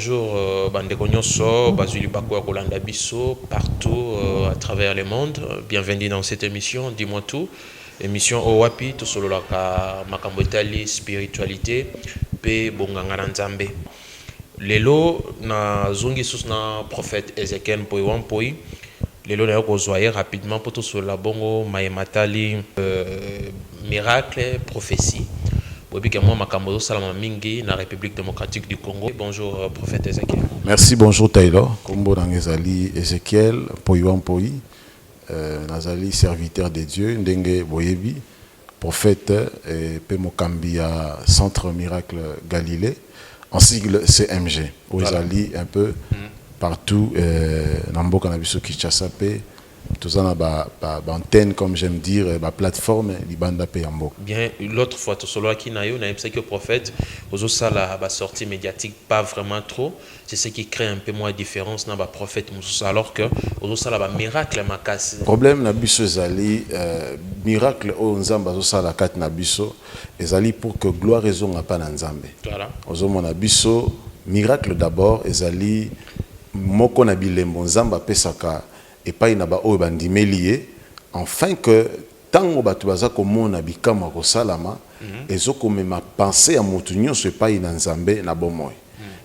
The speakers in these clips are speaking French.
bonjour Bandeko Nyonso, Bazuli Bakwa Kolanda Bisso, partout à travers le monde. Bienvenue dans cette émission, dis-moi tout. Émission Owapi, tout solo la Makambotali, spiritualité, pe Bonganga Nzambe. Lelo na zungi sus na prophète Ézéchiel Poi Wampoi. Lelo na yoko zoye rapidement pour tout solo la bongo Mayematali, miracle, prophétie. Mingi na République démocratique du Congo. Bonjour prophète Ézéchiel. Merci, bonjour Taylor. Kombo Nangezali Ézéchiel Poiwampoi, Nazali serviteur de Dieu, Ndenge Boyebi, prophète et Pemokambia Centre Miracle Galilée, en sigle CMG. Oezali un peu partout, Nambo Kanabiso Kinshasa pe. Tout ça na antenne, comme j'aime dire, plateforme libanda pe yambo. Bien, l'autre fois tout solo qui na yo na que le prophète ozo sala ba sortie médiatique pas vraiment trop, c'est ce qui crée un peu moins de différence na ba prophète mususa alors que ozo sala ba miracle makasi. Problème na biso ezali miracle o nzamba ozo sala kat na biso ezali pour que gloire ezonga pa na nzambe. Voilà. Ozo mona biso miracle d'abord ezali moko na bilembo nzamba pesaka et pas inaba o bandimelié enfin que tango batu baza komona bikama ko salama ezoko mema penser à motunyo ce pas ina nzambe na bomoy.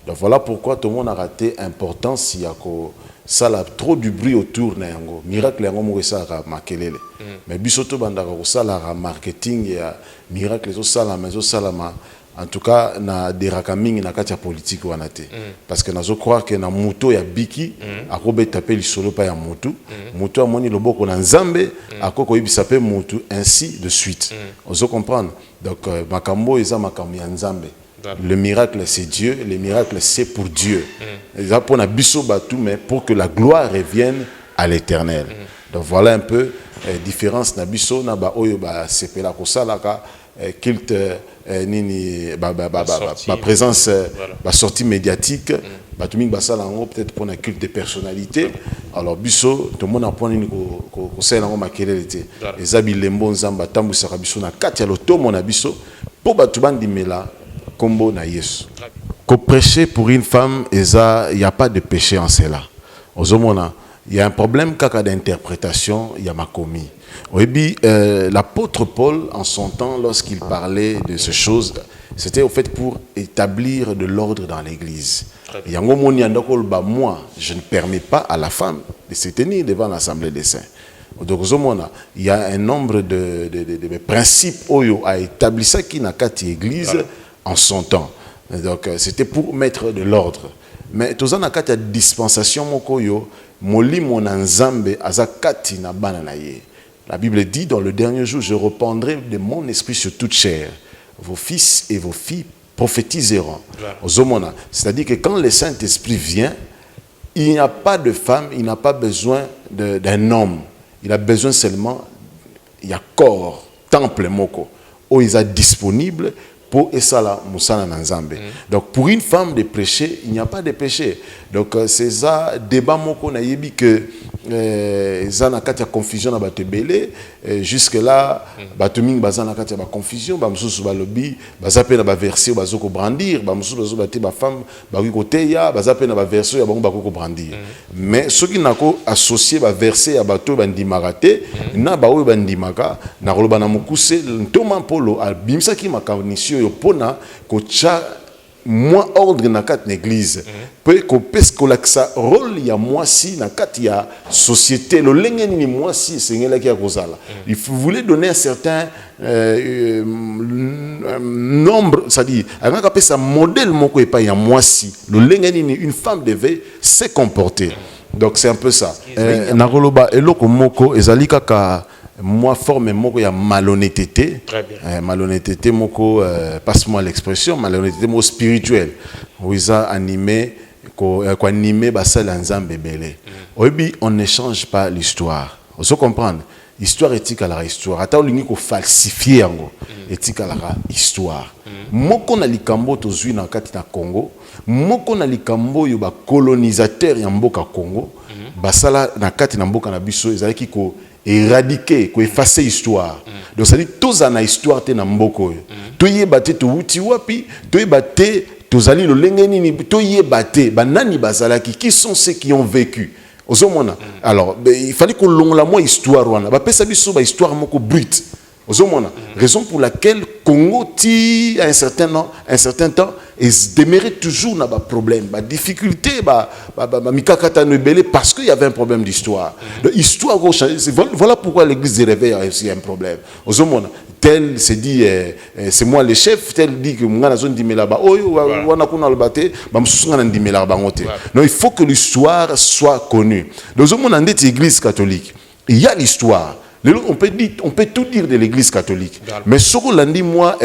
Donc voilà pourquoi tout le monde a raté importance ya ko sala trop du bruit autour na yango miracle yango mo sala makelele mais bisoto bandaka ko sala marketing ya miracle zo salama en tout cas na deraka mingi na kati ya politique wana te parce que nazo croire que na moto ya biki akobeta pe lisolo pa ya moto moto amoni loboko na nzambe akoko yebisa pe moto ainsi de suite ozo comprendre donc makambo eza makambo ya nzambe. Le miracle c'est Dieu, le miracle c'est pour Dieu. Eza pour na biso batu mais pour que la gloire revienne à l'Éternel. Donc voilà un peu différence na biso na ba oyo ba sepela ko salaka culte nini ma présence ma sortie médiatique batuming basala ngo peut-être pour un culte de personnalité alors biso tout le monde a point nini ko sala ngo makelele te ezabi lembo nzamba tambusaka biso na kati ya lotomo na biso po batu bandimela kombo na Yesu ko prêcher pour une femme eza il y a pas de péché en cela ozomona il y a un problème kaka d'interprétation il y a makomi. Oui, l'apôtre Paul, en son temps, lorsqu'il parlait de ces choses, c'était au fait pour établir de l'ordre dans l'église. Moi, je ne permets pas à la femme de se tenir devant l'assemblée des saints. Donc, il y a un nombre de principes à établir ça qui n'a qu'à l'église en son temps. Donc, c'était pour mettre de l'ordre. Mais tout ça n'a qu'à la dispensation, moli mon nzambe azakati na bananaye. La Bible dit, dans le dernier jour, je répandrai de mon esprit sur toute chair. Vos fils et vos filles prophétiseront. C'est-à-dire que quand le Saint-Esprit vient, il n'y a pas de femme, il n'a pas besoin d'un homme. Il a besoin seulement, il y a corps, temple, moko, où il est disponible pour Esala Moussana Nanzambe. Donc pour une femme de prêcher, il n'y a pas de péché. Donc c'est ça, débat moko na yebi que zana katia confusion na batebele jusque là batuming bazana katia ba confusion ba mususu ba lobby bazape na ba verset bazoko brandir ba mususu bazo bate ba femme ba kote ya bazape na ba verset ya bango bakoko brandir mais ce qui nako associé ba verset ya bato bandimaka na ba oyo bandimaka na koloba na mukuse ntoma polo abimisa ki makanisio yo pona ko cha moi ordre na kat l'église peut que parce que l'axa rôle ya moi si na kat ya société le lengeni ni moi si sengela ki akozala il voulait donner un certain nombre, c'est-à-dire anga pesa modèle moko et pas ya moi si le lengeni ni une femme devait se comporter. Donc c'est un peu ça. Nakoloba eloko moko ezali kaka moi forme moko ya malhonnêteté. Très bien. Malhonnêteté moko passe-moi l'expression malhonnêteté moko spirituelle. Où ils a animé ko animé basala nzambe belé. Obi on ne change pas l'histoire. Vous comprenez? Histoire éthique à la histoire. Ata olingi ko falsifier yango. Éthique à la histoire. Moko na likambo tozui na kati na Congo. Moko na likambo yo ba colonisateur ya mboka Congo. Basala na kati na mboka na biso ezalaki ko éradiquer, ko effacer histoire. Donc ça dit tous en histoire te na mboko. Toyeba te to uti wapi, toyeba te tozali le lengeni ni toye bate banani bazalaki qui sont ceux qui ont vécu ozomona alors il fallait qu'on longe la moi histoire wana ba pesa biso ba histoire moko brute ozomona raison pour laquelle Congo ti à un certain temps et demeurait toujours na ba problème ba difficulté ba mikakata no belé parce qu'il y avait un problème d'histoire l'histoire voilà pourquoi l'église des réveils a aussi un problème ozomona tel se dit c'est moi le chef tel dit que ngana zone dimela ba oyo wana kuna lebate ba msusunga na dimela ba ngote non il faut que l'histoire soit connue dans un monde en église catholique il y a l'histoire. On peut tout dire de l'église catholique. Mais ce que l'on dit, moi,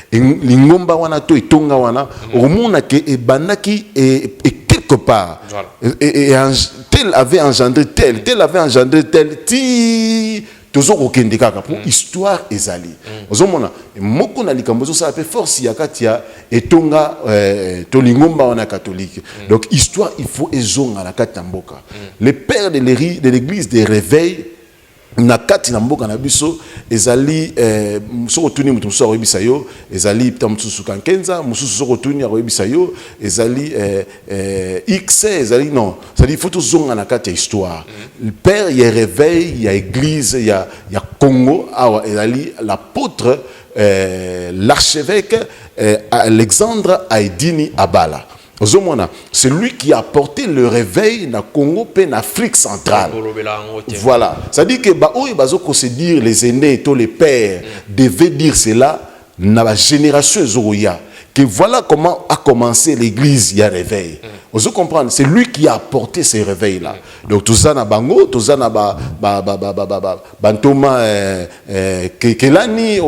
l'ingomba wana to itonga wana, au monde que banaki et quelque part, tel avait engendré tel, ti toujours aucun des cas pour histoire ezali. Ozomona, moko na likambozo ça fait force yakatia et tonga to lingomba wana catholique. Donc histoire il faut ezonga la katamboka. Les pères de l'église des réveils na kati na mboka na biso ezali soko tuni mutu so oyebisa yo ezali tamtsusu kankenza mususu soko tuni oyebisa yo ezali x ezali non c'est-à-dire il faut zonga na kati ya histoire le père il y a réveil il y a église il y a Congo awa ezali l'apôtre l'archevêque Alexandre Aidini Abala. C'est lui qui a apporté le réveil dans le Congo et en Afrique centrale. Voilà. Ça dit que se dire les aînés, tous les pères devaient dire cela dans la génération Zoroya. Que voilà comment a commencé l'église, il y a réveil. Vous comprenez? C'est lui qui a apporté ces réveils-là. Donc tout ça na bango, tout ça na bantoma kelani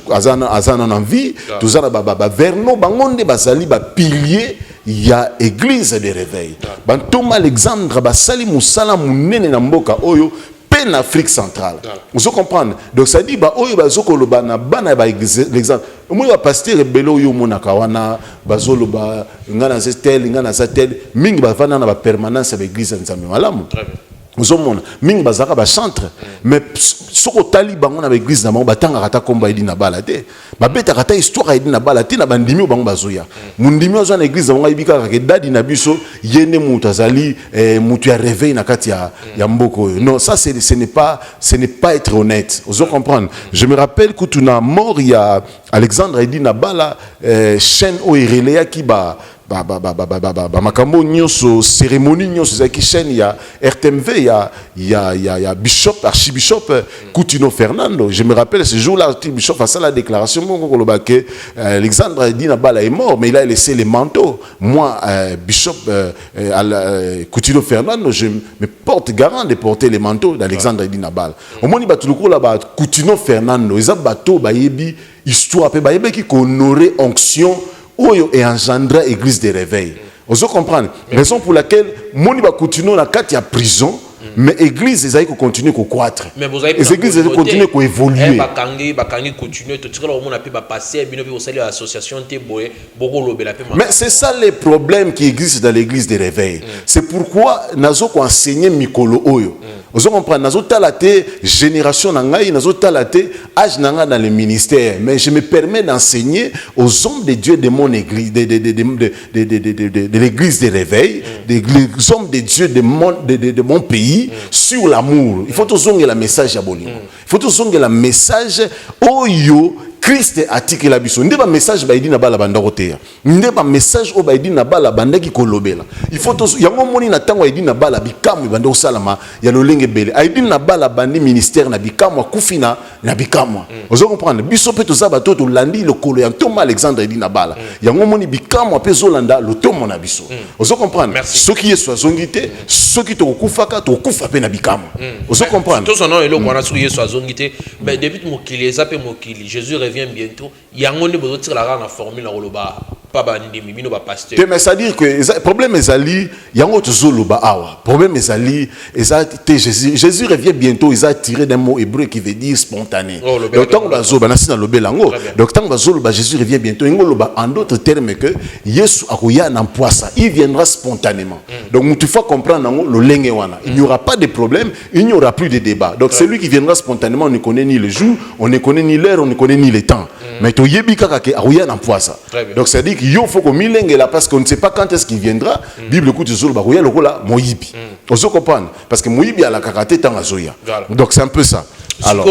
azana envie, tout ça na verno bangonde bazali ba pilier. Il y a église de réveil. Bantoma Alexandre basali musala munene na mboka oyo en Afrique centrale. Vous comprenez? Donc ça dit ba oyo bazoko loba na bana ba église l'exemple. Moi ba pasteur belo yo monaka wana bazolo ba ngana zetel ngana zatel mingi ba vana na ba permanence ba église nzambe malamu. Très bien. Nous avons mingi bazaka ba chantre mais soko tali bango na église na bango batanga kata komba idi na balade ba beta kata histoire idi na balade na bandimi bango bazoya mundimi ozo na église bango ibika ka dadi na biso yene mutu azali mutu ya réveil na kati ya mboko non ça ce n'est pas être honnête vous comprenez je me rappelle que tu na mort il y a Alexandre idi na bala chaîne o irelea ki makambo nyoso cérémonie nyoso za ki chaîne ya RTMV ya bishop archibishop Coutinho Fernando je me rappelle ce jour-là bishop a fait la déclaration que Alexandre Dina Bala est mort mais il a laissé les manteaux moi bishop Coutinho Fernando je me porte garant de porter les manteaux d'Alexandre Dina Bala au moins il ba tout là ba Coutinho Fernando ils a bateau ba yebi histoire pe ba yebi qui honorer onction Oyo et engendra église de réveil. Vous comprenez? Raison pour laquelle Moni va continuer dans la prison, mais l'église ils allaient continuer à croître. Mais vous avez les églises allaient continuer à évoluer. Mais c'est ça les problèmes qui existent dans l'église de réveil. C'est pourquoi nous avons enseigné Mikolo Oyo. Vous comprenez? Nous avons talaté génération nangai, nous avons talaté âge nanga dans le ministère. Mais je me permets d'enseigner aux hommes de Dieu de mon église, de l'église de réveil, des hommes de Dieu de mon pays, sur l'amour. Il faut tous zonger la message à Bolingo. Il faut tous zonger la message Oyo. Christ atiki la biso ndeba message ba idina bala banda koteya ndeba message o ba idina bala banda ki kolobela il faut to yango moni na tango idina bala bikamu banda osalama ya lolenge bele idina bala bandi ministère na bikamu kufina na bikamu ozo comprendre biso pe to za bato to landi le kolo ya Thomas Alexandre idina bala yango moni bikamu pe zolanda le tomo na biso ozo comprendre ce qui est soazongité ce qui to kufaka to kufa pe na bikamu ozo comprendre to sono elo kwana su yeso azongité mais depuis mokili ezape mokili Jésus revient bientôt. Il y a un monde qui la formule dans le bas. Pas bandimi, mino ba pasteur. Mais ça dire que le problème est ali, il y a un autre zolo awa. Problème est ali, Jésus revient bientôt. Ils a tiré d'un mot hébreu qui veut dire spontané. Donc tant que zoba nasi na lobelango. Donc tant que zolo Jésus revient bientôt. En d'autres termes que Yesu akoya na poissa, il viendra spontanément. Donc tu faut comprendre le lengewana. Il n'y aura pas de problème, il n'y aura plus de débat. Donc celui qui viendra spontanément, on ne connaît ni le jour, on ne connaît ni l'heure, on ne connaît ni le temps. mais to yebi kaka ke aouya na poisa. Donc ça dit qu'il faut qu'on milenge là parce qu'on ne sait pas quand est-ce qu'il viendra. Bible écoute sur ba aouya lokola moyibi. On se comprend parce que moyibi a la kakate tant azoya. Donc c'est un peu ça. Alors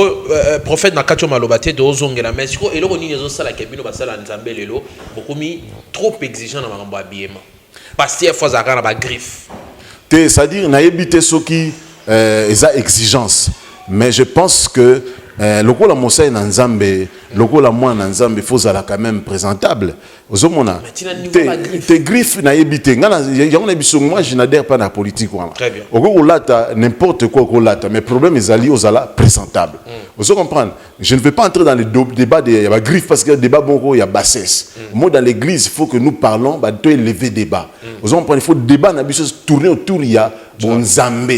prophète Nakacho Malobate de ozongela mais siko eloko nini zo sala ke bino basala nzambe lelo bokomi trop exigeant na makambo abiyema. Pasteur faut zaka na ba griffe. C'est-à-dire na yebite soki eza exigence mais je pense que lokola mosai na nzambe lokola moi na nzambe faut zala quand même présentable ozomona te griffe na yebite ngana yangona biso moi je n'adhère pas à la politique wana oko lata n'importe quoi ko lata mais problème ezali ozala présentable vous comprenez je ne vais pas entrer dans le débat de la griffe parce que le débat bon il y a bassesse moi dans l'église il faut que nous parlons bah de élever débat vous comprenez il faut débat na biso tourner autour il y a bon nzambe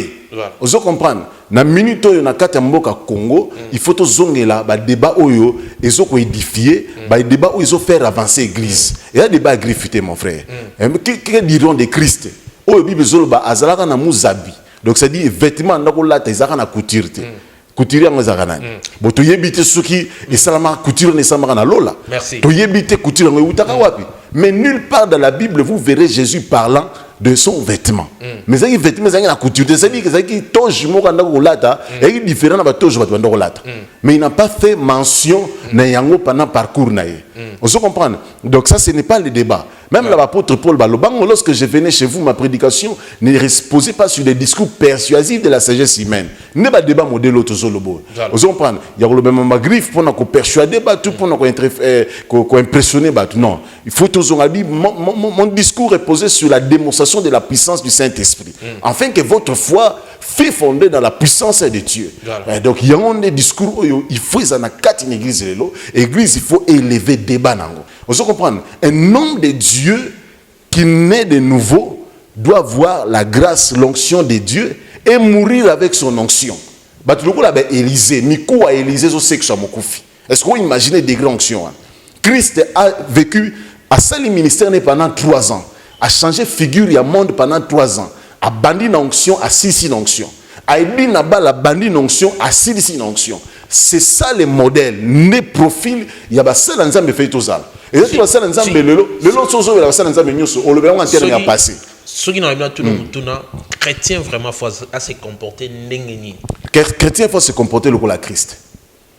vous comprenez na minute oyo na kati ya mboka Congo il faut to zongela ba débat oyo ezoko édifier ba débat oyo ezo faire avancer l'église et un débat griffité mon frère que diront de Christ oyo bible zoloba azalaka na muzabi donc ça dit vêtement ndako lata ezaka na couture te couture yango ezaka nani bo to yebite soki esalama couture ne samaka na lola to yebite couture yango utaka wapi mais nulle part dans la Bible vous verrez Jésus parlant de son vêtement. Mais ça qui vêtement ça qui la couture, c'est-à-dire que ça qui toge mo kanda ko lata, et différent na ba toge ba ko lata. Mais il n'a pas fait mention na yango pendant parcours na ye. On se comprend. Donc ça ce n'est pas le débat. Même l'apôtre Paul Balobango lorsque je venais chez vous ma prédication ne reposait pas sur des discours persuasifs de la sagesse humaine. Ne pas débat modèle auto solobo. On se comprend. Il y a le même ma griffe pour qu'on persuader ba tout pour qu'on impressionner ba tout non. Il faut toujours dire mon discours est posé sur la démonstration de la puissance du Saint-Esprit, afin que votre foi fait fonder dans la puissance de Dieu. Donc il y a des discours, il faut une église, église il faut élever débat. Vous comprenez? Un homme de Dieu qui naît de nouveau doit voir la grâce, l'onction de Dieu et mourir avec son onction. Élisée, Mikou a Élisée au sexe à Mokoufi. Est-ce que vous imaginez des grandes onctions? Christ a vécu à sa ministère pendant 3 ans. A changé figure il y a monde pendant 3 ans. A bandi na onction, a sisi na onction. A ébi na ba la bandi na onction, a sisi na onction. C'est ça le modèle. Ne profil, il y a ba sel nzambe fait tozala. Et là tu vas sel nzambe le lot sozo la sel nzambe nyoso, on le verra en termes ya passé. Ceux qui n'ont pas tout chrétien vraiment faut à se comporter ndengeni. Chrétien faut se comporter le comme la Christ.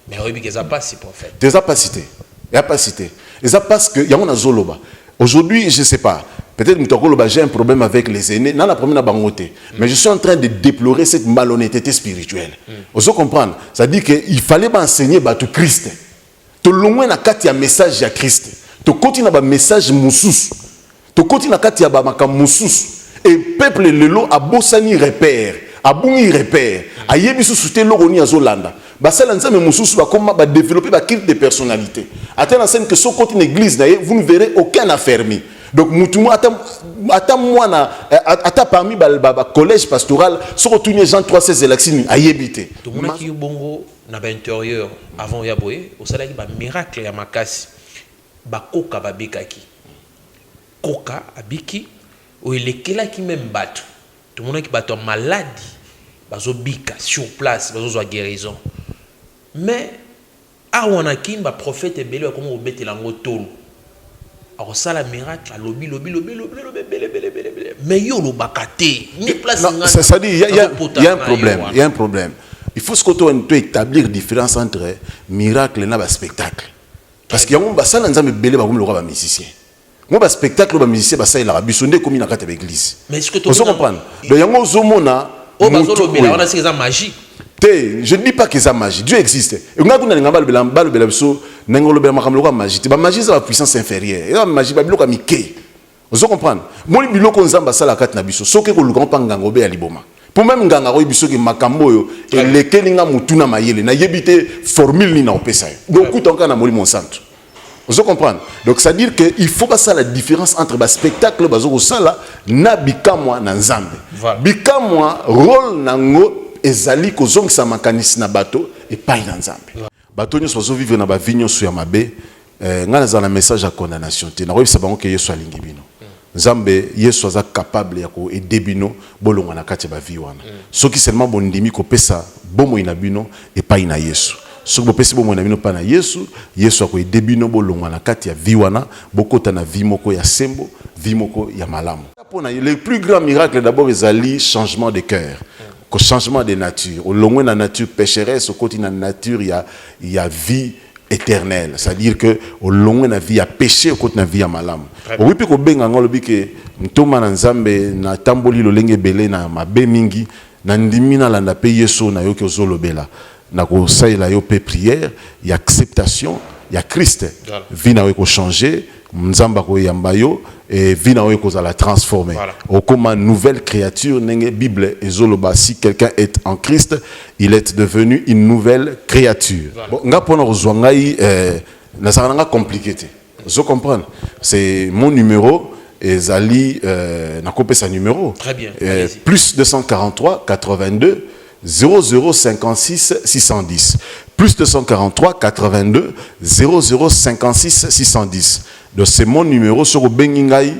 Mais oui, parce que pas si prophète. Des capacités. Il y a pas cité. Et ça parce que il y a un zoloba. Aujourd'hui, je sais pas. Peut-être que j'ai un problème avec les aînés. Non, la première bangoté. Mais je suis en train de déplorer cette malhonnêteté spirituelle. Vous comprenez? Ça dit qu'il fallait m'enseigner tout Christ. Tu loin na kati ya message à Christ. Tu continues à message moussous. Tu continues à kati ya makam moussous. Et peuple lelo a bossani repère, a bongi repère, a yebisu souté logoni à Zolanda. Basala nzambe moussous va comment va développer ba culte de personnalité. Attends la scène que ce côté église vous ne verrez aucun affermi. Donc, attends moi attends parmi le collège pastoral, sur retourner Jean 3,16 élections à yébité. Tout le monde qui est bongo dans l'intérieur avant Yaboé, au salaire qui va miracle ya makasi, ba koka ba bikaki, koka abiki, ou il est là qui même bat. Tout le monde qui bat en maladie, bazo bika sur place, bazo a guérison. Mais à wanakin ba prophète et belé comment on mettre lango tolo. Alors ça la miracle lobby mais yo lo bakate ni place ngana ça dit il y a un problème il y a un problème il faut ce qu'on doit établir différence entre miracle et spectacle parce qu'il y a un bassin nzambe belé ba comme le roi ba musicien moi ba spectacle ba musicien ba ça il a bisonde comme na kata l'église mais est-ce que tu comprends donc yango zomona o bazolo bela on a ces magie. Je ne dis pas que ça magie. Dieu existe. Et on a dit que magie. La magie, c'est la puissance inférieure. Et la magie, c'est la magie. Vous comprenez? Moi, je suis sûr que pour même nganga ko biso ke makambo yo le kelinga mutuna mayele na yebite formule ni na opesa donc tout en kana moli mon centre. Vous comprenez? Donc ça veut dire que il faut pas ça la différence entre ba spectacle bazoko sala na bikamwa na nzambe. Bikamwa rôle nango ezali kozongisa makanisi na bato et pas na nzambe. Bato nyonso bazo vivre na ba vigno sur mabe ngana za na message à condamnation te na koyebisa bango ke Yesu alingi bino. Nzambe Yesu aza capable ya ko aider bino bolonga na kati ba vie wana. Soki seulement bondimi ko pesa bomo ina bino et pas ina Yesu. soki bopesi bomoi na bino mpa na Yesu akoyede bino bolongwa na kati ya vi wana bokota na vi moko ya sembo vi moko ya malamu. Le plus grand miracle d'abord ezali changement de cœur, changement de nature. Olongwe na nature pécheresse okoti na nature ya vie éternelle, c'est-à-dire que olongwe na vie ya péché okoti na vie ya malamu. Oui pe ko benga ngolobi ke ntoma na Nzambe na tamboli lolenge belé na mabe mingi na ndimi na landa pe Yesu na yo ke ozolobela na ko saila yo pe prière ya acceptation ya Christ vie na yo ko changer Nzamba ko yamba yo et vie na yo ko la transformer au comme une nouvelle créature nenge Bible ezoloba si quelqu'un est en Christ il est devenu une nouvelle créature. Bon nga pona kozwangai na saranga compliqué te vous comprenez c'est mon numéro ezali na kopé sa numéro très bien plus 243 82 0056 610 plus 243 82 0056 610. Donc c'est mon numéro sur bengi ngai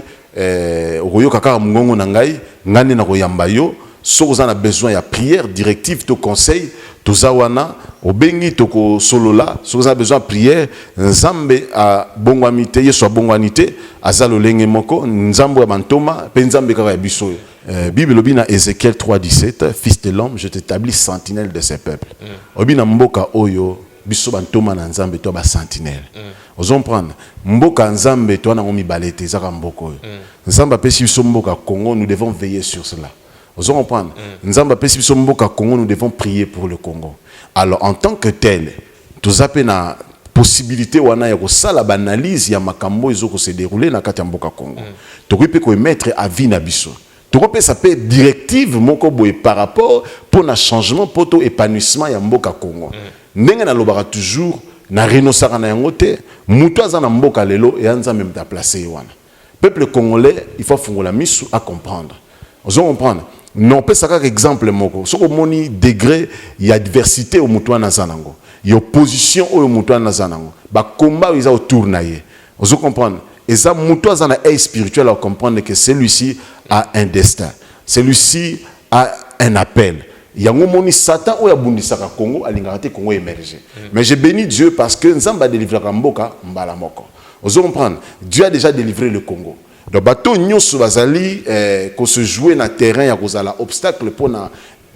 oyo kaka mungongo na ngai ngani na koyamba yo so vous en a besoin ya prière directive to conseil to zawana obengi to ko solola so vous en a besoin prière Nzambe a bongwamite yeso bongwanite azalo lenge moko Nzambo ya bantoma pe Nzambe kaka ya biso. Bible obina Ézéchiel 3:17 fils de l'homme je t'établis sentinelle de ces peuples. Obina mboka oyo biso bantoma na Nzambe to ba sentinelle. Ozon prendre mboka Nzambe to na ngomi balete zaka mboko oyo. Nzamba pesi biso mboka Congo nous devons veiller sur cela. Ozon prendre Nzamba pesi biso mboka Congo nous devons prier pour le Congo. Alors en tant que tel tous na possibilité wana ya ko sala banalise ya makambo ezoko se dérouler na kati ya mboka Congo. To ko pe ko mettre à vie na biso. Ça peut être directive moko boye par rapport pour un changement pour tout épanouissement ya mboka Congo. Ndenge na lobaka toujours na renosaka na yango te muto aza na mboka lelo et anza même ta placer wana. Peuple congolais, il faut fongola misu à comprendre. Vous comprendre. Non peut ça exemple moko. Soko moni degré il y a diversité au muto na zanango. Il y a opposition au muto na zanango. Ba combat ils a autour na ye. Vous comprendre. Et ça, muto zana est spirituel à comprendre que celui-ci a un destin. Celui-ci a un appel. Il y a un moment où Satan ou Yabundisaka Congo, Alingate Congo émerger. Mais j'ai béni Dieu parce que Nzamba a délivré Kamboka, Mbala Moko. Vous comprenez? Dieu a déjà délivré le Congo. Donc, bateau Nyos Bazali, qu'on se jouait dans le terrain, il y a un obstacle pour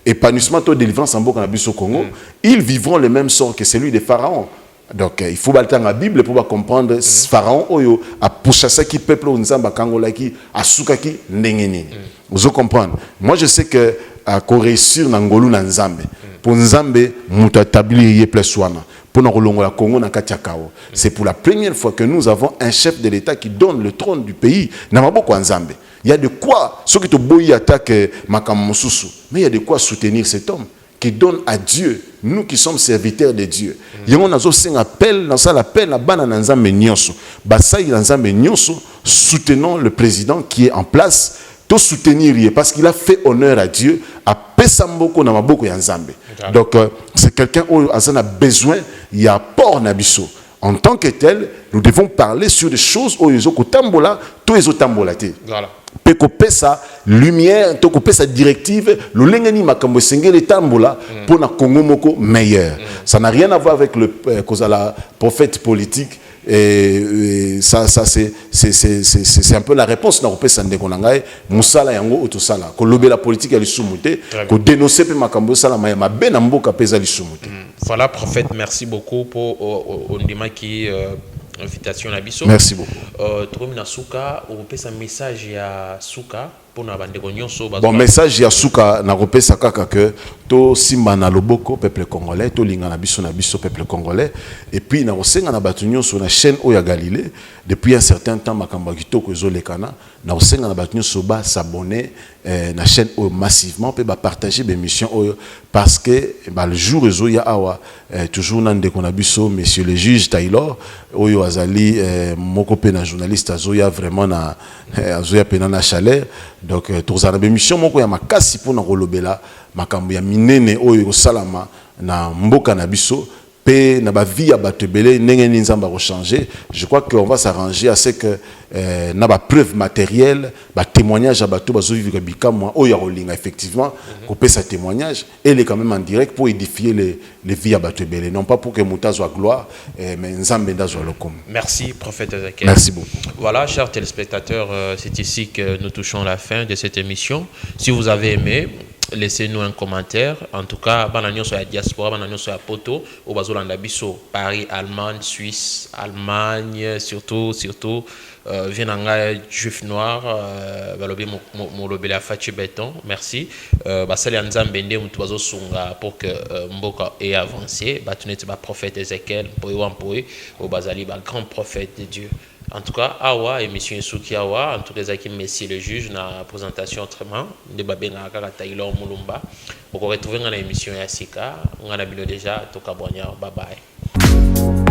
l'épanouissement de délivrance en Boka au Congo. Ils vivront le même sort que celui des pharaons. Donc il faut balter la Bible pour comprendre Pharaon oyo a pourchassé qui peuple Nzamba Kangola qui a soukaki ndengeni. Vous comprenez? Moi je sais que qu'on réussir na ngolu na Nzambe. Pour Nzambe mutatabli ye pleswana. Pour na kolongo la Congo na katiakao. C'est pour la première fois que nous avons un chef de l'État qui donne le trône du pays na maboko Nzambe. Il y a de quoi ceux qui te boyi attaque makamosusu. Mais il y a de quoi soutenir cet homme qui donne à Dieu, nous qui sommes serviteurs de Dieu. Il y a un appel, dans ça l'appel, la banane Nzambe nyonso. Basai Nzambe nyonso, soutenons le président qui est en place, tout soutenir parce qu'il a fait honneur à Dieu, à Pesamboko na maboko ya Nzambe. Donc c'est quelqu'un où on a besoin, il y a port nabiso. En tant que tel, nous devons parler sur des choses où ils ont tambola, tous les autres tambolate. Voilà. Pekope sa lumière, tokope sa directive, le lengeni makambo sengele tambola pour na Congo moko meilleur. Ça n'a rien à voir avec le la prophète politique. Et ça c'est un peu la réponse na kopesa ndeko nangai musala yango otosala ko lobe la politique ya lisumuté ko dénoncer pe makambo sala ma bena mboka pesa lisumuté. Voilà prophète, merci beaucoup pour ondima qui invitation à biso. Merci beaucoup. Tromina Souka, on peut un message à Souka pour na bande nyonso. Bon message à Souka na kopesa kaka que to simba na loboko peuple congolais, to linga na biso peuple congolais et puis na osenga na batu nyonso na chaîne Oya Galilée depuis un certain temps makambo kitoko ezolekana na osenga na batu nyonso ba s'abonner na chaîne Oyo massivement pe ba partager des missions Oyo parce que le jour ezoya awa toujours na ndeko na biso monsieur le juge Taylor Oyo azali moko pe na journaliste azoya vraiment na azoya pena na chaleur donc tozana be mission moko ya makasi pour na kolobela makambo ya minene oyo salama na mboka na biso P na ba vie à batebele ndenge ni nzamba changer. Je crois qu'on va s'arranger à ce que na ba preuve matérielle, ba témoignage à bato bazo vivre bikamwa o ya rolinga effectivement couper sa témoignage et il est quand même en direct pour édifier les vies à batebele, non pas pour que muta soit gloire mais nzambe nda soit lokom. Merci prophète Ezekiel. Merci beaucoup. Voilà, chers téléspectateurs, c'est ici que nous touchons la fin de cette émission. Si vous avez aimé, laissez-nous un commentaire. En tout cas, bananion sur la diaspora, bananion sur la poto, au bazolanda biso, Paris, Allemagne, Suisse, Allemagne, surtout, Vienanga, Juif Noir, balobi mon lobby la fachi béton. Merci. Basali anzambende mutubazo sunga pour que mboka ait avancé. Batunet ba prophète Ezekiel, poiwampoe, au bazali ba grand prophète de Dieu. En tout cas, Awa, émission Souki Awa, en tout cas, Zaki Messi le juge, na présentation autrement, de Babenga Kaka Taylor Mulumba. Vous retrouver dans l'émission Yassika, on a déjà, Toka Boigna, bye bye.